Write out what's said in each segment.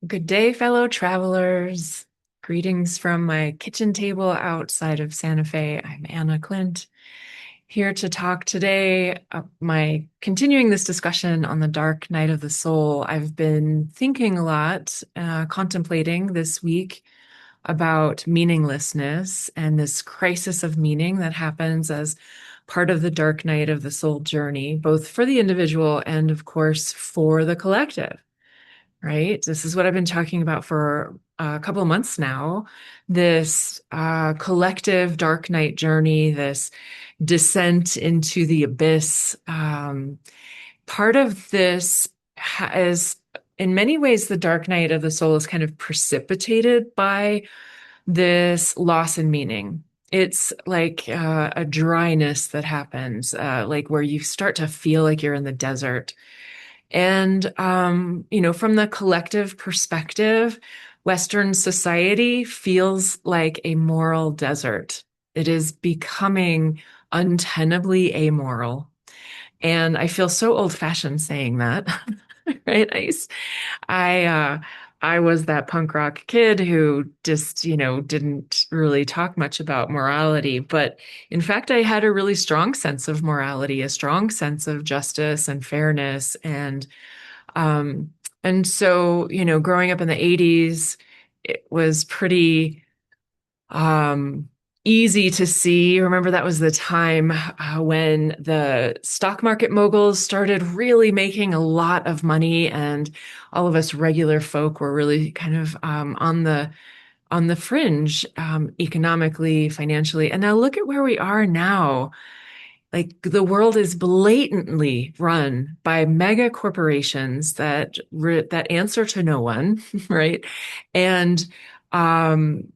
Good day, fellow travelers. Greetings from my kitchen table outside of Santa Fe. I'm Anna Clint, here to talk today. My continuing this discussion on the dark night of the soul. I've been thinking a lot, contemplating this week about meaninglessness and this crisis of meaning that happens as part of the dark night of the soul journey, both for the individual and, of course, for the collective. Right? This is what I've been talking about for a couple of months now. This collective dark night journey, this descent into the abyss. Part of this is, in many ways, the dark night of the soul is kind of precipitated by this loss in meaning. It's like a dryness that happens, like where you start to feel like you're in the desert. And, from the collective perspective, Western society feels like a moral desert. It is becoming untenably amoral. And I feel so old-fashioned saying that, right? I uh I was that punk rock kid who just, didn't really talk much about morality, but in fact I had a really strong sense of morality, a strong sense of justice and fairness um and so, growing up in the 80s, it was pretty um, easy to see. Remember, that was the time when the stock market moguls started really making a lot of money, and all of us regular folk were really kind of on the fringe, economically, financially. And now look at where we are now. Like the world is blatantly run by mega corporations that answer to no one, right? And um,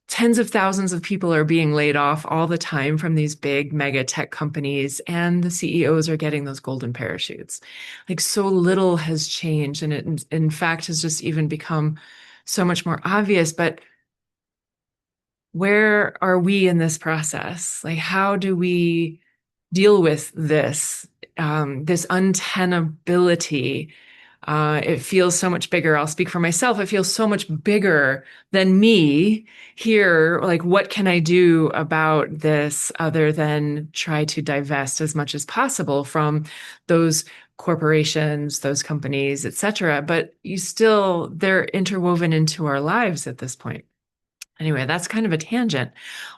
tens of thousands of people are being laid off all the time from these big mega tech companies, and the CEOs are getting those golden parachutes. Like so little has changed, and it in fact has just even become so much more obvious. But where are we in this process? Like, how do we deal with this untenability? It feels so much bigger. I'll speak for myself. It feels so much bigger than me here. Like, what can I do about this other than try to divest as much as possible from those corporations, those companies, et cetera? But they're interwoven into our lives at this point. Anyway, that's kind of a tangent.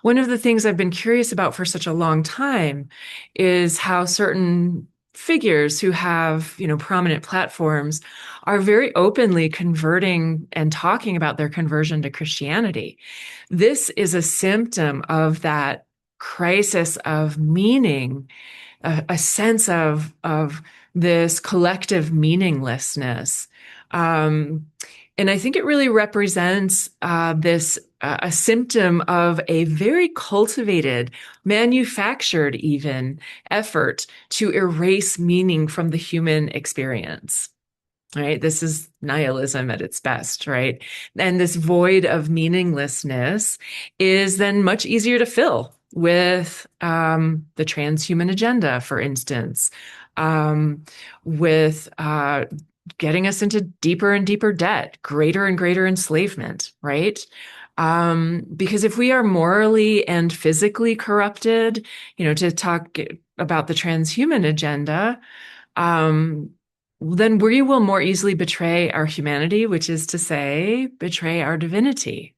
One of the things I've been curious about for such a long time is how certain figures who have, prominent platforms are very openly converting and talking about their conversion to Christianity. This is a symptom of that crisis of meaning, a sense of this collective meaninglessness. Um, and I think it really represents this a symptom of a very cultivated, manufactured even effort to erase meaning from the human experience. Right? This is nihilism at its best, right? And this void of meaninglessness is then much easier to fill with the transhuman agenda, for instance, um, with getting us into deeper and deeper debt, greater and greater enslavement, right? Because if we are morally and physically corrupted, to talk about the transhuman agenda, um, then we will more easily betray our humanity, which is to say, betray our divinity,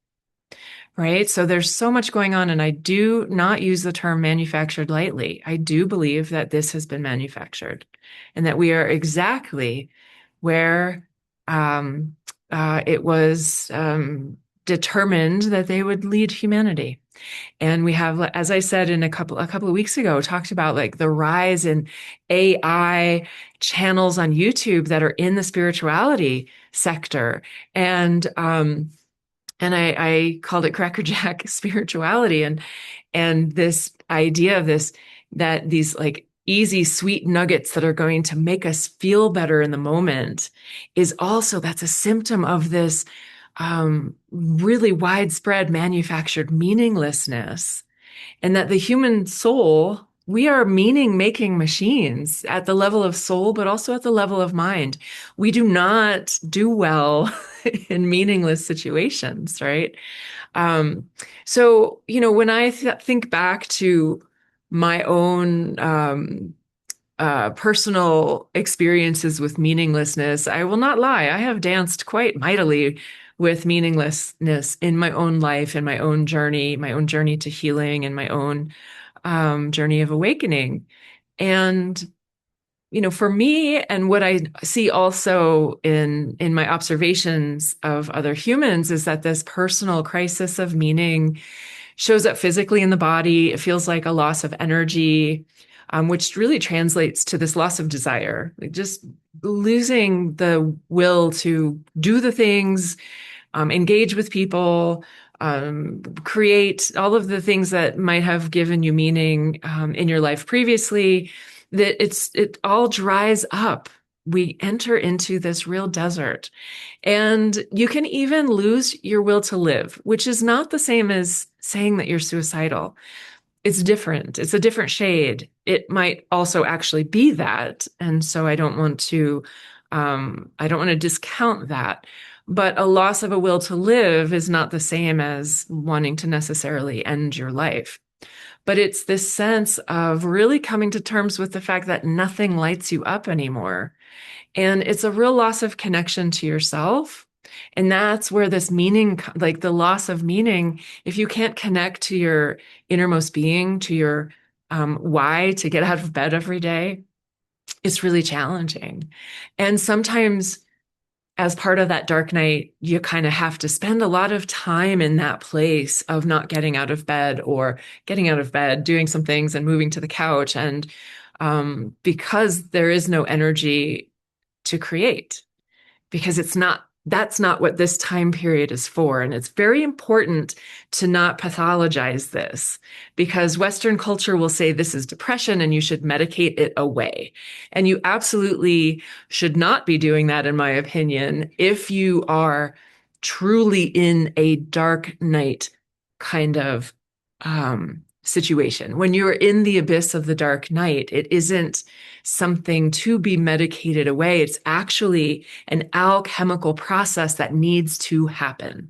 right? So there's so much going on, and I do not use the term manufactured lightly. I do believe that this has been manufactured and that we are exactly where it was determined that they would lead humanity. And we have, as I said in a couple of weeks ago, talked about like the rise in AI channels on YouTube that are in the spirituality sector. And I called it crackerjack spirituality, and this idea of these like easy sweet nuggets that are going to make us feel better in the moment that's a symptom of this really widespread manufactured meaninglessness, and that the human soul we are meaning making machines at the level of soul, but also at the level of mind. We do not do well in meaningless situations, right? Um, so, when I think back to my own personal experiences with meaninglessness, I will not lie, I have danced quite mightily with meaninglessness in my own life, in my own journey to healing, and my own journey of awakening. And for me, and what I see also in my observations of other humans, is that this personal crisis of meaning shows up physically in the body. It feels like a loss of energy, which really translates to this loss of desire, like just losing the will to do the things, engage with people, create all of the things that might have given you meaning in your life previously. That it all dries up. We enter into this real desert. And you can even lose your will to live, which is not the same as saying that you're suicidal. It's different. It's a different shade. It might also actually be that. And so I don't want to discount that. But a loss of a will to live is not the same as wanting to necessarily end your life. But it's this sense of really coming to terms with the fact that nothing lights you up anymore. And it's a real loss of connection to yourself. And that's where this meaning, like the loss of meaning, if you can't connect to your innermost being, to your why to get out of bed every day, it's really challenging. And sometimes, as part of that dark night, you kind of have to spend a lot of time in that place of not getting out of bed, or getting out of bed, doing some things and moving to the couch. And because there is no energy to create, because that's not what this time period is for. And it's very important to not pathologize this, because Western culture will say this is depression and you should medicate it away. And you absolutely should not be doing that, in my opinion, if you are truly in a dark night kind of situation. When you're in the abyss of the dark night, it isn't something to be medicated away. It's actually an alchemical process that needs to happen.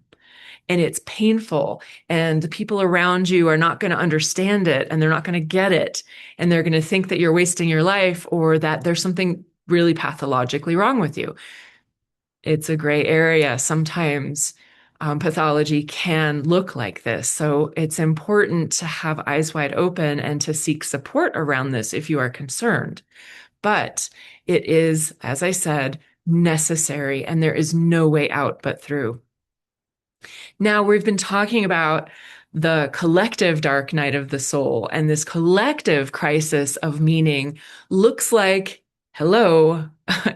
And it's painful, and the people around you are not going to understand it, and they're not going to get it. And they're going to think that you're wasting your life, or that there's something really pathologically wrong with you. It's a gray area. Sometimes pathology can look like this. So it's important to have eyes wide open and to seek support around this if you are concerned. But it is, as I said, necessary, and there is no way out but through. Now, we've been talking about the collective dark night of the soul, and this collective crisis of meaning looks like, hello,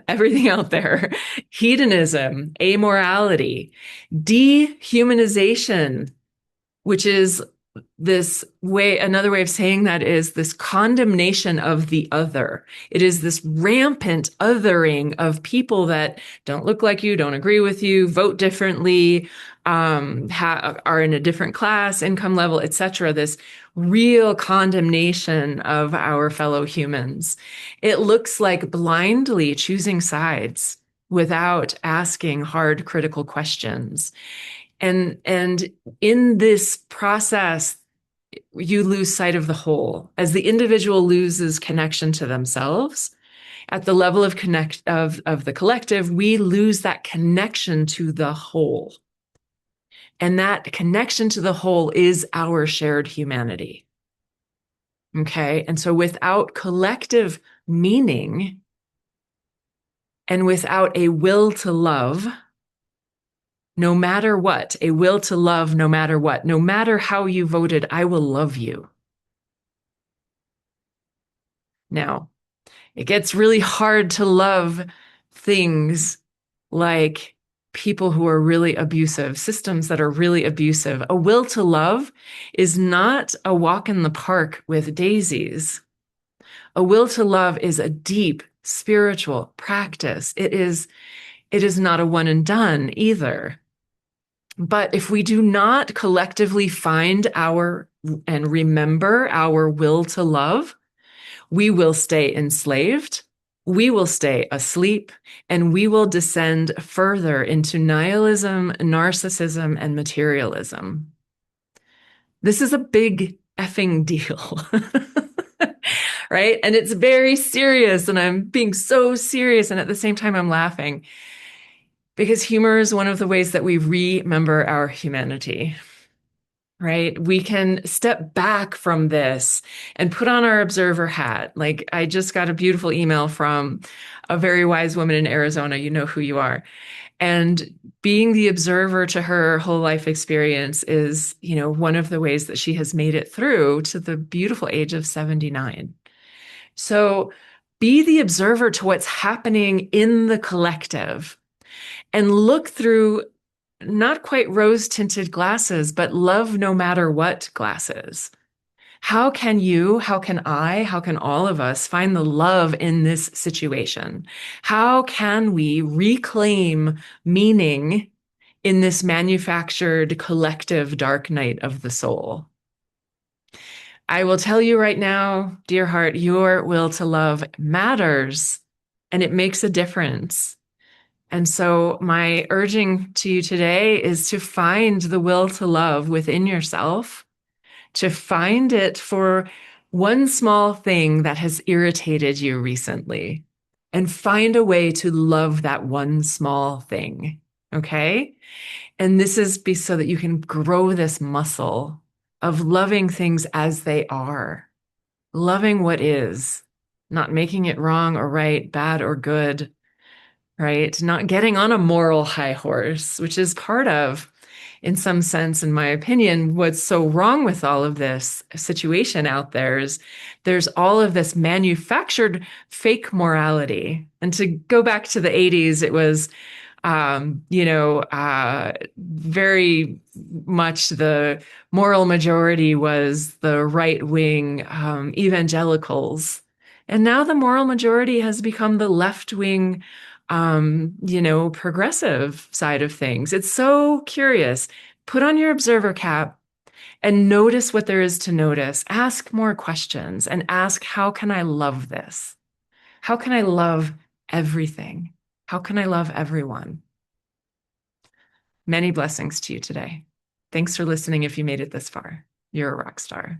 everything out there: hedonism, amorality, dehumanization, which is another way of saying that is this condemnation of the other. It is this rampant othering of people that don't look like you, don't agree with you, vote differently, are in a different class, income level, etc. This real condemnation of our fellow humans. It looks like blindly choosing sides without asking hard, critical questions. And in this process, you lose sight of the whole. As the individual loses connection to themselves, at the level of the collective, we lose that connection to the whole. And that connection to the whole is our shared humanity. Okay. And so without collective meaning, and without a will to love, no matter what, a will to love, no matter what, no matter how you voted, I will love you. Now, it gets really hard to love things like people who are really abusive, systems that are really abusive. A will to love is not a walk in the park with daisies. A will to love is a deep spiritual practice. It is not a one and done either. But if we do not collectively find and remember our will to love, We will stay enslaved, we will stay asleep, and we will descend further into nihilism, narcissism, and materialism. This is a big effing deal. Right? And it's very serious, and I'm being so serious, and at the same time, I'm laughing because humor is one of the ways that we remember our humanity. Right? We can step back from this and put on our observer hat. Like, I just got a beautiful email from a very wise woman in Arizona. You know who you are. And being the observer to her whole life experience is, one of the ways that she has made it through to the beautiful age of 79. So be the observer to what's happening in the collective and look through not quite rose-tinted glasses, but love no matter what glasses. How can you, how can I, how can all of us find the love in this situation? How can we reclaim meaning in this manufactured collective dark night of the soul? I will tell you right now, dear heart, your will to love matters and it makes a difference. And so, my urging to you today is to find the will to love within yourself, to find it for one small thing that has irritated you recently, and find a way to love that one small thing. Okay? And this is so that you can grow this muscle of loving things as they are, loving what is, not making it wrong or right, bad or good, right? Not getting on a moral high horse, which is part of, in some sense, in my opinion, what's so wrong with all of this situation out there is there's all of this manufactured fake morality. And to go back to the 80s, it was very much the moral majority was the right wing evangelicals. And now the moral majority has become the left wing, progressive side of things. It's so curious. Put on your observer cap and notice what there is to notice. Ask more questions and ask, how can I love this? How can I love everything? How can I love everyone? Many blessings to you today. Thanks for listening if you made it this far. You're a rock star.